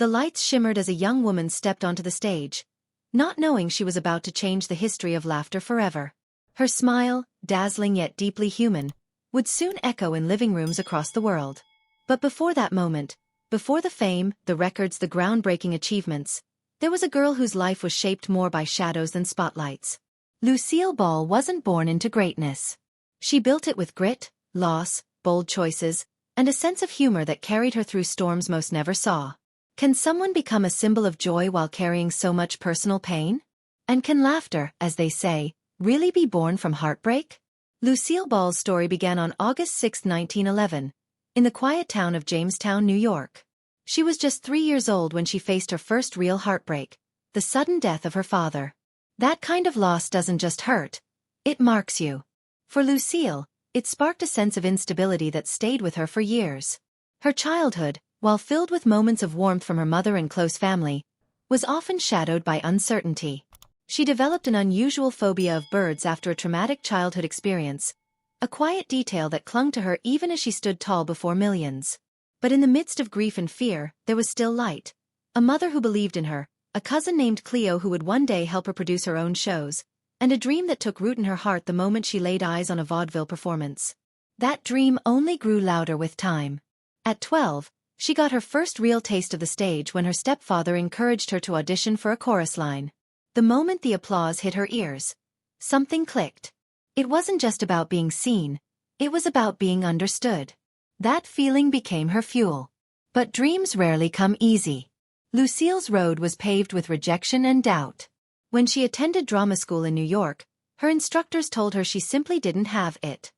The lights shimmered as a young woman stepped onto the stage, not knowing she was about to change the history of laughter forever. Her smile, dazzling yet deeply human, would soon echo in living rooms across the world. But before that moment, before the fame, the records, the groundbreaking achievements, there was a girl whose life was shaped more by shadows than spotlights. Lucille Ball wasn't born into greatness. She built it with grit, loss, bold choices, and a sense of humor that carried her through storms most never saw. Can someone become a symbol of joy while carrying so much personal pain? And can laughter, as they say, really be born from heartbreak? Lucille Ball's story began on August 6, 1911, in the quiet town of Jamestown, New York. She was just 3 years old when she faced her first real heartbreak, the sudden death of her father. That kind of loss doesn't just hurt, it marks you. For Lucille, it sparked a sense of instability that stayed with her for years. Her childhood, while filled with moments of warmth from her mother and close family, was often shadowed by uncertainty. She developed an unusual phobia of birds after a traumatic childhood experience, a quiet detail that clung to her even as she stood tall before millions. But in the midst of grief and fear, there was still light. A mother who believed in her, a cousin named Cleo who would one day help her produce her own shows, and a dream that took root in her heart the moment she laid eyes on a vaudeville performance. That dream only grew louder with time. At 12, she got her first real taste of the stage when her stepfather encouraged her to audition for a chorus line. The moment the applause hit her ears, something clicked. It wasn't just about being seen, it was about being understood. That feeling became her fuel. But dreams rarely come easy. Lucille's road was paved with rejection and doubt. When she attended drama school in New York, her instructors told her she simply didn't have it.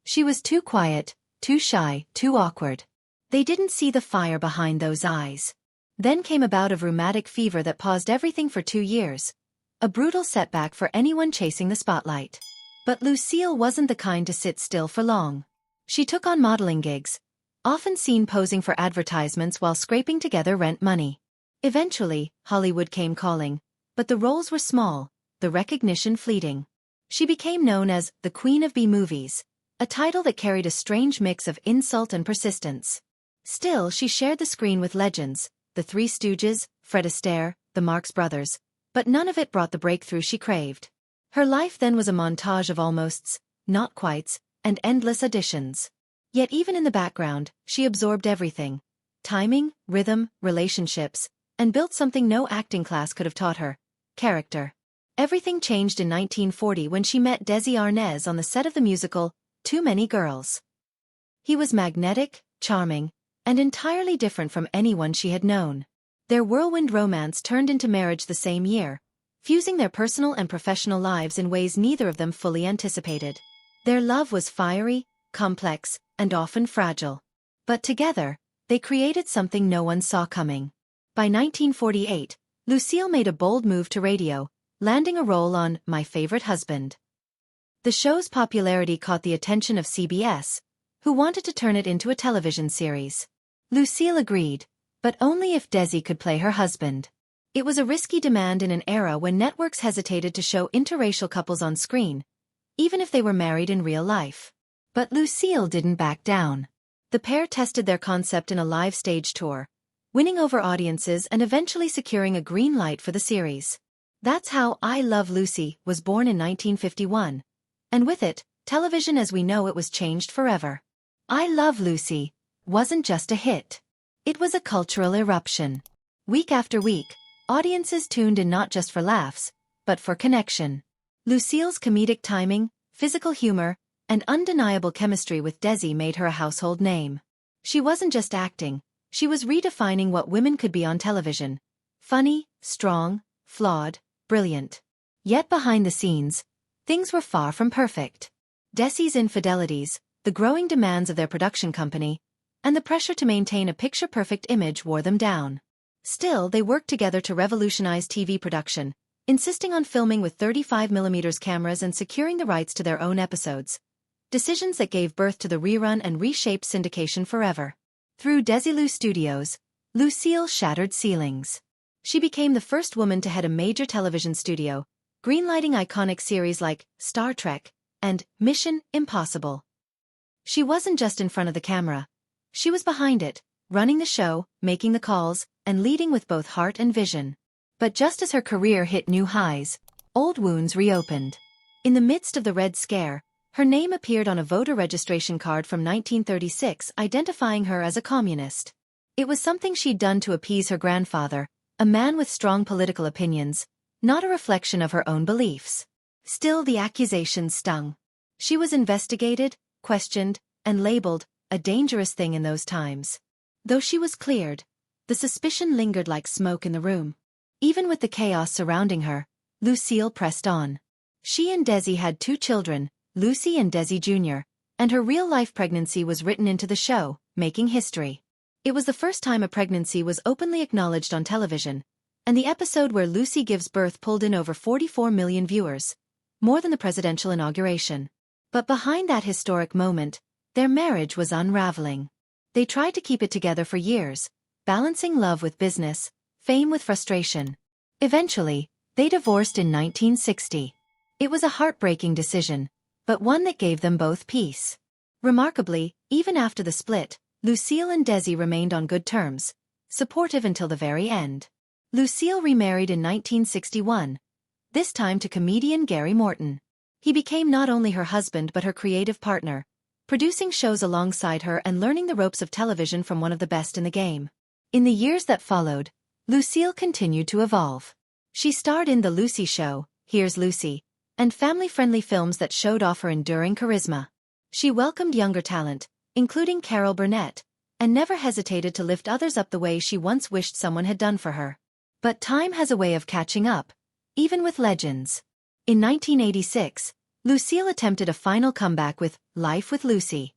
She was too quiet, too shy, too awkward. They didn't see the fire behind those eyes. Then came a bout of rheumatic fever that paused everything for 2 years, a brutal setback for anyone chasing the spotlight. But Lucille wasn't the kind to sit still for long. She took on modeling gigs, often seen posing for advertisements while scraping together rent money. Eventually, Hollywood came calling, but the roles were small, the recognition fleeting. She became known as the Queen of B-movies, a title that carried a strange mix of insult and persistence. Still, she shared the screen with legends, the Three Stooges, Fred Astaire, the Marx Brothers, but none of it brought the breakthrough she craved. Her life then was a montage of almosts, not quites, and endless auditions. Yet even in the background, she absorbed everything: timing, rhythm, relationships, and built something no acting class could have taught her: character. Everything changed in 1940 when she met Desi Arnaz on the set of the musical Too Many Girls. He was magnetic, charming, and entirely different from anyone she had known. Their whirlwind romance turned into marriage the same year, fusing their personal and professional lives in ways neither of them fully anticipated. Their love was fiery, complex, and often fragile. But together, they created something no one saw coming. By 1948, Lucille made a bold move to radio, landing a role on My Favorite Husband. The show's popularity caught the attention of CBS, who wanted to turn it into a television series. Lucille agreed, but only if Desi could play her husband. It was a risky demand in an era when networks hesitated to show interracial couples on screen, even if they were married in real life. But Lucille didn't back down. The pair tested their concept in a live stage tour, winning over audiences and eventually securing a green light for the series. That's how I Love Lucy was born in 1951, and with it, television as we know it was changed forever. I Love Lucy wasn't just a hit. It was a cultural eruption. Week after week, audiences tuned in not just for laughs, but for connection. Lucille's comedic timing, physical humor, and undeniable chemistry with Desi made her a household name. She wasn't just acting, she was redefining what women could be on television: funny, strong, flawed, brilliant. Yet behind the scenes, things were far from perfect. Desi's infidelities, the growing demands of their production company, and the pressure to maintain a picture-perfect image wore them down. Still, they worked together to revolutionize TV production, insisting on filming with 35mm cameras and securing the rights to their own episodes. Decisions that gave birth to the rerun and reshaped syndication forever. Through Desilu Studios, Lucille shattered ceilings. She became the first woman to head a major television studio, greenlighting iconic series like Star Trek and Mission Impossible. She wasn't just in front of the camera. She was behind it, running the show, making the calls, and leading with both heart and vision. But just as her career hit new highs, old wounds reopened. In the midst of the Red Scare, her name appeared on a voter registration card from 1936 identifying her as a communist. It was something she'd done to appease her grandfather, a man with strong political opinions, not a reflection of her own beliefs. Still, the accusations stung. She was investigated, questioned, and labeled a dangerous thing in those times. Though she was cleared, the suspicion lingered like smoke in the room. Even with the chaos surrounding her, Lucille pressed on. She and Desi had 2 children, Lucy and Desi Jr., and her real-life pregnancy was written into the show, making history. It was the first time a pregnancy was openly acknowledged on television, and the episode where Lucy gives birth pulled in over 44 million viewers, more than the presidential inauguration. But behind that historic moment, their marriage was unraveling. They tried to keep it together for years, balancing love with business, fame with frustration. Eventually, they divorced in 1960. It was a heartbreaking decision, but one that gave them both peace. Remarkably, even after the split, Lucille and Desi remained on good terms, supportive until the very end. Lucille remarried in 1961, this time to comedian Gary Morton. He became not only her husband but her creative partner, producing shows alongside her and learning the ropes of television from one of the best in the game. In the years that followed, Lucille continued to evolve. She starred in The Lucy Show, Here's Lucy, and family-friendly films that showed off her enduring charisma. She welcomed younger talent, including Carol Burnett, and never hesitated to lift others up the way she once wished someone had done for her. But time has a way of catching up, even with legends. In 1986, Lucille attempted a final comeback with Life with Lucy.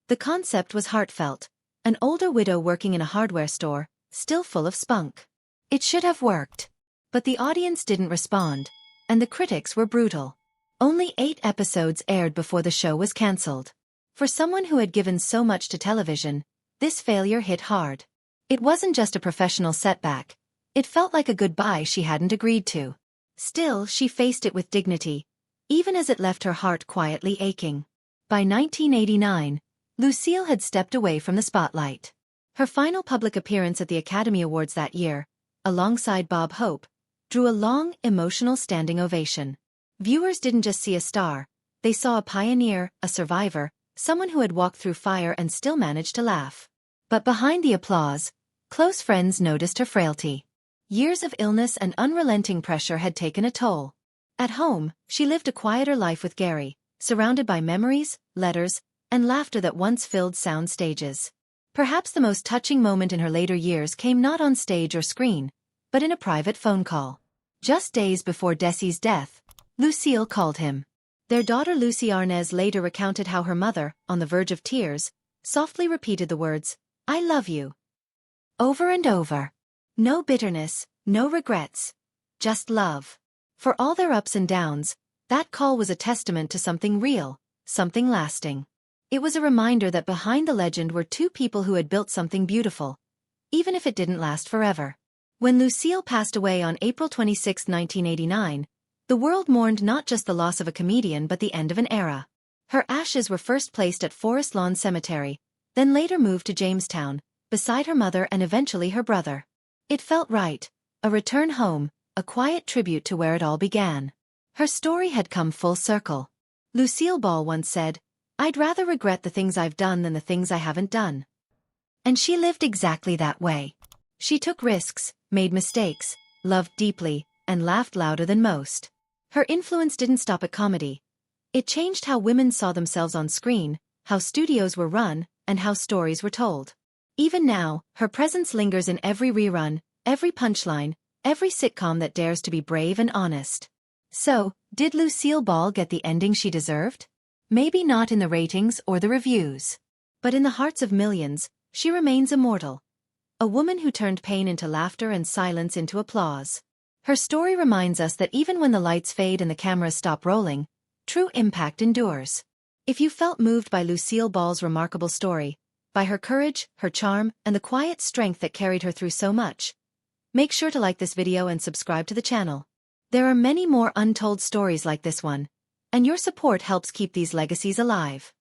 The concept was heartfelt, an older widow working in a hardware store, still full of spunk. It should have worked. But the audience didn't respond, and the critics were brutal. Only 8 episodes aired before the show was cancelled. For someone who had given so much to television, this failure hit hard. It wasn't just a professional setback. It felt like a goodbye she hadn't agreed to. Still, she faced it with dignity, even as it left her heart quietly aching. By 1989, Lucille had stepped away from the spotlight. Her final public appearance at the Academy Awards that year, alongside Bob Hope, drew a long, emotional standing ovation. Viewers didn't just see a star, they saw a pioneer, a survivor, someone who had walked through fire and still managed to laugh. But behind the applause, close friends noticed her frailty. Years of illness and unrelenting pressure had taken a toll. At home, she lived a quieter life with Gary, surrounded by memories, letters, and laughter that once filled sound stages. Perhaps the most touching moment in her later years came not on stage or screen, but in a private phone call. Just days before Desi's death, Lucille called him. Their daughter Lucy Arnaz later recounted how her mother, on the verge of tears, softly repeated the words, "I love you," over and over. No bitterness, no regrets, just love. For all their ups and downs, that call was a testament to something real, something lasting. It was a reminder that behind the legend were 2 people who had built something beautiful, even if it didn't last forever. When Lucille passed away on April 26, 1989, the world mourned not just the loss of a comedian but the end of an era. Her ashes were first placed at Forest Lawn Cemetery, then later moved to Jamestown, beside her mother and eventually her brother. It felt right, a return home, a quiet tribute to where it all began. Her story had come full circle. Lucille Ball once said, "I'd rather regret the things I've done than the things I haven't done." And she lived exactly that way. She took risks, made mistakes, loved deeply, and laughed louder than most. Her influence didn't stop at comedy. It changed how women saw themselves on screen, how studios were run, and how stories were told. Even now, her presence lingers in every rerun, every punchline, every sitcom that dares to be brave and honest. So, did Lucille Ball get the ending she deserved? Maybe not in the ratings or the reviews. But in the hearts of millions, she remains immortal. A woman who turned pain into laughter and silence into applause. Her story reminds us that even when the lights fade and the cameras stop rolling, true impact endures. If you felt moved by Lucille Ball's remarkable story, by her courage, her charm, and the quiet strength that carried her through so much, make sure to like this video and subscribe to the channel. There are many more untold stories like this one, and your support helps keep these legacies alive.